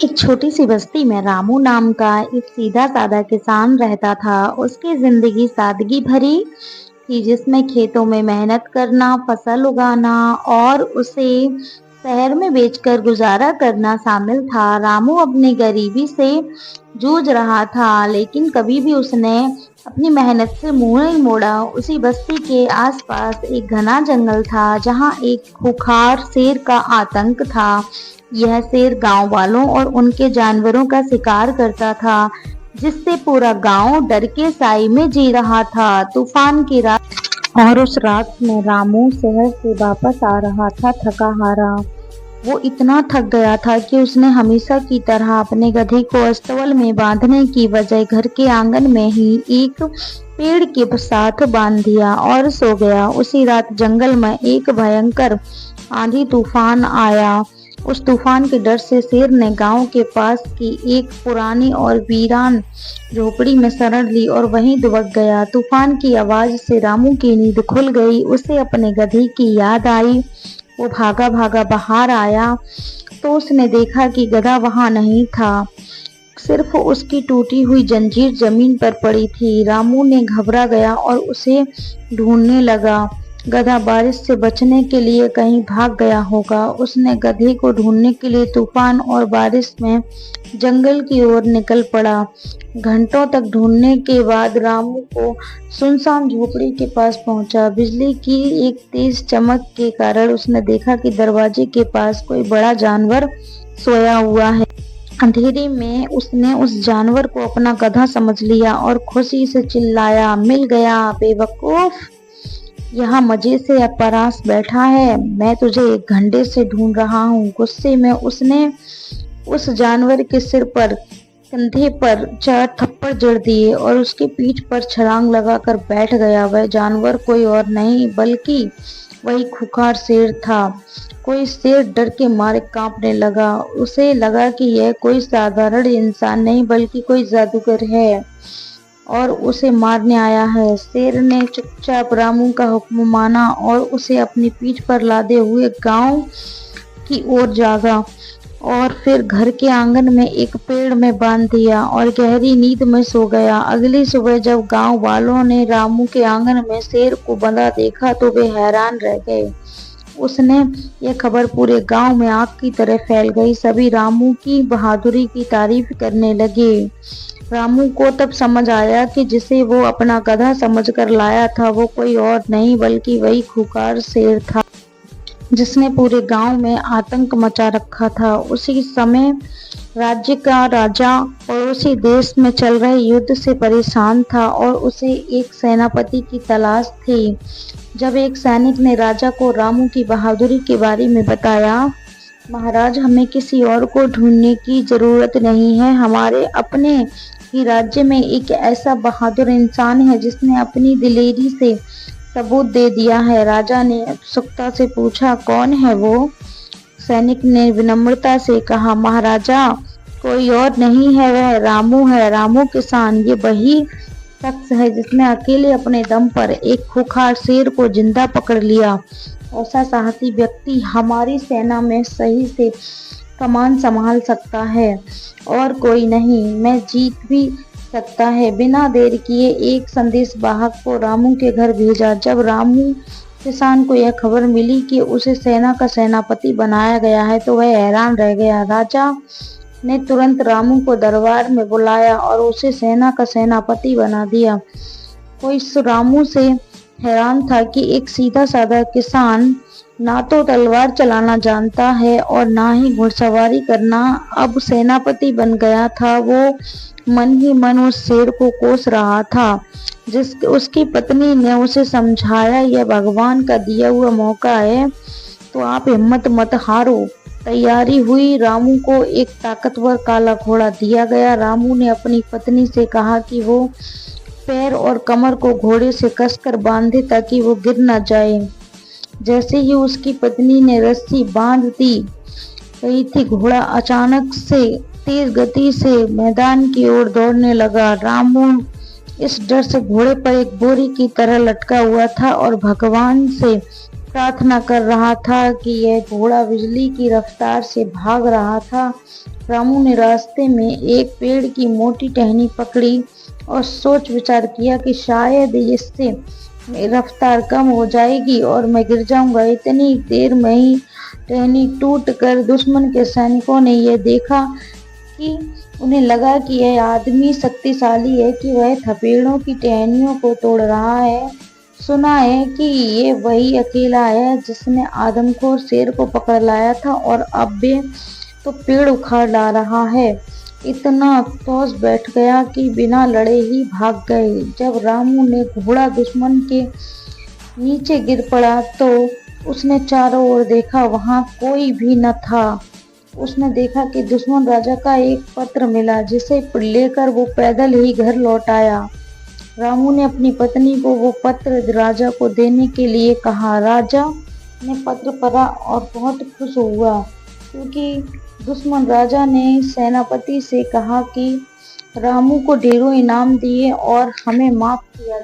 एक छोटी सी बस्ती में रामू नाम का एक सीधा साधा किसान रहता था। उसकी जिंदगी सादगी भरी थी, जिसमें खेतों में मेहनत करना, फसल उगाना और उसे शहर में बेचकर गुजारा करना शामिल था। रामू अपनी गरीबी से जूझ रहा था, लेकिन कभी भी उसने अपनी मेहनत से मुंह नहीं मोड़ा। उसी बस्ती के आसपास एक घना जंगल था, जहां एक खूंखार शेर का आतंक था। यह शेर गांव वालों और उनके जानवरों का शिकार करता था, जिससे पूरा गांव डर के साए में जी रहा था। तूफान की रात और उस रात में रामू शहर से वापस आ रहा था, थका हारा। वो इतना थक गया था कि उसने हमेशा की तरह अपने गधे को अस्तबल में बांधने की बजाय घर के आंगन में ही एक पेड़ के साथ बांध दिया और सो गया। उसी रात जंगल में एक भयंकर आंधी तूफान आया। उस तूफान के डर से शेर ने गांव के पास की एक पुरानी और वीरान झोपड़ी में शरण ली और वहीं दुबक गया। तूफान की आवाज से रामू की नींद खुल गई। उसे अपने गधे की याद आई। वो भागा भागा बाहर आया तो उसने देखा कि गधा वहां नहीं था, सिर्फ उसकी टूटी हुई जंजीर जमीन पर पड़ी थी। रामू ने घबरा गया और उसे ढूंढने लगा। गधा बारिश से बचने के लिए कहीं भाग गया होगा। उसने गधे को ढूंढने के लिए तूफान और बारिश में जंगल की ओर निकल पड़ा। घंटों तक ढूंढने के बाद रामू को सुनसान झोपड़ी के पास पहुंचा। बिजली की एक तेज चमक के कारण उसने देखा कि दरवाजे के पास कोई बड़ा जानवर सोया हुआ है। अंधेरे में उसने उस जानवर को अपना गधा समझ लिया और खुशी से चिल्लाया, मिल गया बेवकूफ, यहाँ मजे से परास बैठा है, मैं तुझे एक घंटे से ढूंढ रहा हूँ। गुस्से में उसने उस जानवर के सिर पर कंधे पर 4 थप्पड़ जड़ दिए और उसकी पीठ पर छलांग लगाकर बैठ गया। वह जानवर कोई और नहीं बल्कि वही खूंखार शेर था। कोई शेर डर के मारे कांपने लगा। उसे लगा कि यह कोई साधारण इंसान नहीं बल्कि कोई जादूगर है और उसे मारने आया है। शेर ने चुपचाप रामू का हुक्म माना और उसे अपनी पीठ पर लादे हुए गांव की ओर जागा और फिर घर के आंगन में एक पेड़ में बांध दिया और गहरी नींद में सो गया। अगली सुबह जब गांव वालों ने रामू के आंगन में शेर को बंधा देखा तो वे हैरान रह गए। उसने यह खबर पूरे गांव में आग की तरह फैल गई। सभी रामू की बहादुरी की तारीफ करने लगे। रामू को तब समझ आया कि जिसे वो अपना गधा समझकर लाया था वो कोई और नहीं बल्कि वही खूंखार शेर था, जिसने पूरे गांव में आतंक मचा रखा था। उसी समय राज्य का राजा पड़ोसी देश में चल रहे युद्ध से परेशान था और उसे एक सेनापति की तलाश थी। जब एक सैनिक ने राजा को रामू की बहादुरी के बारे में बताया, महाराज, हमें किसी और को ढूंढने की जरूरत नहीं है, हमारे अपने ही राज्य में एक ऐसा बहादुर इंसान है जिसने अपनी दिलेरी से सबूत दे दिया है। राजा ने उत्सुकता से पूछा, कौन है वो? सैनिक ने विनम्रता से कहा, महाराजा, कोई और नहीं है, वह रामू है, रामू किसान। ये वही शख्स है जिसने अकेले अपने दम पर एक खूंखार शेर को जिंदा पकड़ लिया। ऐसा साहसी व्यक्ति हमारी सेना में सही से कमान संभाल सकता है और कोई नहीं, मैं जीत भी सकता है। बिना देर किए एक संदेश वाहक को रामू के घर भेजा। जब रामू किसान को यह खबर मिली कि उसे सेना का सेनापति बनाया गया है तो वह हैरान रह गया। राजा ने तुरंत रामू को दरबार में बुलाया और उसे सेना का सेनापति बना दिया। कोई रामू से हैरान था कि एक सीधा साधा किसान ना तो तलवार चलाना जानता है और ना ही घुड़सवारी करना, अब सेनापति बन गया था। वो मन ही मन उस शेर को कोस रहा था। उसकी पत्नी ने उसे समझाया, यह भगवान का दिया हुआ मौका है, तो आप हिम्मत मत हारो। तैयारी हुई। रामू को एक ताकतवर काला घोड़ा दिया गया। रामू ने अपनी पत्नी से कहा कि वो पैर और कमर को घोड़े से कसकर बांधे ताकि वो गिर न जाए। जैसे ही उसकी पत्नी ने रस्सी बांध दी गई थी, घोड़ा अचानक से तेज गति से मैदान की ओर दौड़ने लगा। रामू इस डर से घोड़े पर एक बोरी की तरह लटका हुआ था और भगवान से प्रार्थना कर रहा था कि यह घोड़ा बिजली की रफ्तार से भाग रहा था। रामू ने रास्ते में एक पेड़ की मोटी टहनी पकड़ी और सोच विचार किया कि शायद इससे मेरी रफ्तार कम हो जाएगी और मैं गिर जाऊंगा। इतनी देर में ही टहनी टूट कर दुश्मन के सैनिकों ने यह देखा कि उन्हें लगा कि यह आदमी शक्तिशाली है कि वह थपेड़ों की टहनियों को तोड़ रहा है। सुना है कि ये वही अकेला है जिसने आदमखोर शेर को पकड़ लाया था और अब वे तो पेड़ उखाड़ ला रहा है। इतना अफसोस बैठ गया कि बिना लड़े ही भाग गए। जब रामू ने घोड़ा दुश्मन के नीचे गिर पड़ा तो उसने चारों ओर देखा, वहां कोई भी न था। उसने देखा कि दुश्मन राजा का एक पत्र मिला जिसे लेकर वो पैदल ही घर लौट आया। रामू ने अपनी पत्नी को वो पत्र राजा को देने के लिए कहा। राजा ने पत्र पढ़ा और बहुत खुश हुआ क्योंकि दुश्मन राजा ने सेनापति से कहा कि रामू को ढेरों इनाम दिए और हमें माफ किया।